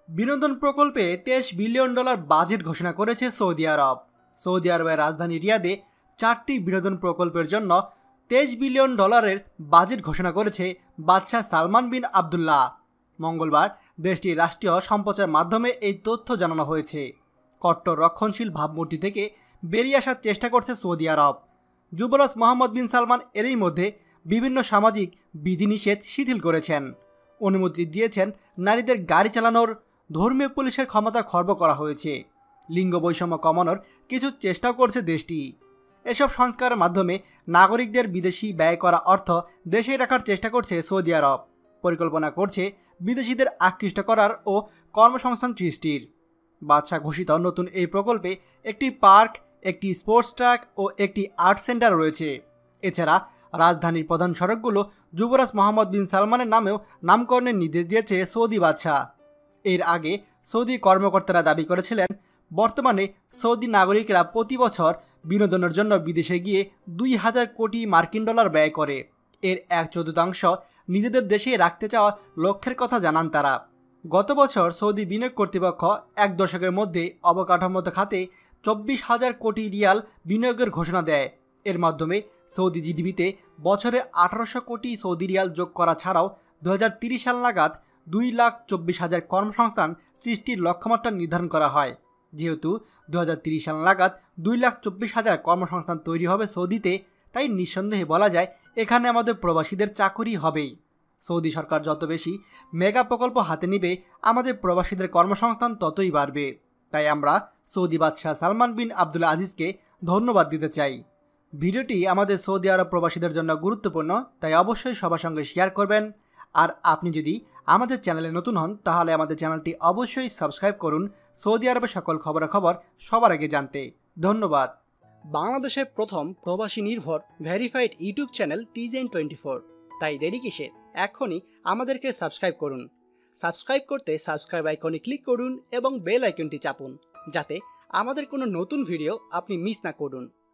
বিনোদন প্রকল্পে $23 billion budget ঘোষণা করেছে সৌদি আরব। সৌদি আরবের রাজধানী রিয়াদে 4টি বিনোদন প্রকল্পের জন্য $23 বিলিয়ন বাজেট ঘোষণা করেছে বাদশাহ সালমান বিন আবদুল্লাহ। মঙ্গলবার দেশটির রাষ্ট্রীয় সম্প্রচার মাধ্যমে এই তথ্য জানানো হয়েছে। কট্টর রক্ষণশীল ভাবমূর্তি থেকে বেরিয়ে আসার চেষ্টা করছে সৌদি আরব। যুবরাজ মোহাম্মদ বিন সালমান এরই মধ্যে বিভিন্ন সামাজিক বিধিনিষেধ শিথিল করেছেন, অনুমতি দিয়েছেন নারীদের গাড়ি চালানোর, ধর্মীয় পুলিশের ক্ষমতা খর্ব করা হয়েছে, লিঙ্গ বৈষম্য কমানোর কিছু চেষ্টাও করছে দেশটি। এসব সংস্কারের মাধ্যমে নাগরিকদের বিদেশি ব্যয় করা অর্থ দেশে রাখার চেষ্টা করছে সৌদি আরব। পরিকল্পনা করছে বিদেশিদের আকৃষ্ট করার ও কর্মসংস্থান সৃষ্টির। বাদশা ঘোষিত নতুন এই প্রকল্পে একটি পার্ক, একটি স্পোর্টস ট্র্যাক ও একটি আর্ট সেন্টার রয়েছে। এছাড়া রাজধানীর প্রধান সড়কগুলো যুবরাজ মোহাম্মদ বিন সালমানের নামেও নামকরণের নির্দেশ দিয়েছে সৌদি বাদশা। এর আগে সৌদি কর্মকর্তারা দাবি করেছিলেন, বর্তমানে সৌদি নাগরিকরা প্রতি বছর বিনোদনের জন্য বিদেশে গিয়ে $2000 কোটি ব্যয় করে। এর 1/4 নিজেদের দেশে রাখতে চাওয়া লক্ষ্যের কথা জানান তারা। গত বছর সৌদি বিনিয়োগ কর্তৃপক্ষ 1 দশকের মধ্যে অবকাঠামোগত খাতে 24,000 কোটি রিয়াল বিনিয়োগের ঘোষণা দেয়। এর মাধ্যমে সৌদি জিডিপিতে বছরে 1800 কোটি সৌদি রিয়াল যোগ করা ছাড়াও 2030 সাল নাগাদ 2,24,000 কর্মসংস্থান সৃষ্টির লক্ষ্যমাত্রা নির্ধারণ করা হয়। যেহেতু 2030 সাল নাগাদ 2,24,000 কর্মসংস্থান তৈরি হবে সৌদিতে, তাই নিঃসন্দেহে বলা যায় এখানে আমাদের প্রবাসীদের চাকুরি হবেই। সৌদি সরকার যত বেশি মেগা প্রকল্প হাতে নিবে, আমাদের প্রবাসীদের কর্মসংস্থান ততই বাড়বে। তাই আমরা সৌদি বাদশাহ সালমান বিন আবদুল আজিজকে ধন্যবাদ দিতে চাই। ভিডিওটি আমাদের সৌদি আরব প্রবাসীদের জন্য গুরুত্বপূর্ণ, তাই অবশ্যই সবার সঙ্গে শেয়ার করবেন। আর আপনি যদি আমাদের চ্যানেলে নতুন হন তাহলে আমাদের চ্যানেলটি অবশ্যই সাবস্ক্রাইব করুন সৌদি আরবের সকল খবরাখবর সবার আগে জানতে। ধন্যবাদ। বাংলাদেশের প্রথম প্রবাসী নির্ভর ভেরিফাইড ইউটিউব চ্যানেল TJN24। তাই দেরি কিসের, এখনই আমাদেরকে সাবস্ক্রাইব করুন। সাবস্ক্রাইব করতে সাবস্ক্রাইব আইকনে ক্লিক করুন এবং বেল আইকনটি চাপুন, যাতে আমাদের কোনো নতুন ভিডিও আপনি মিস না করুন।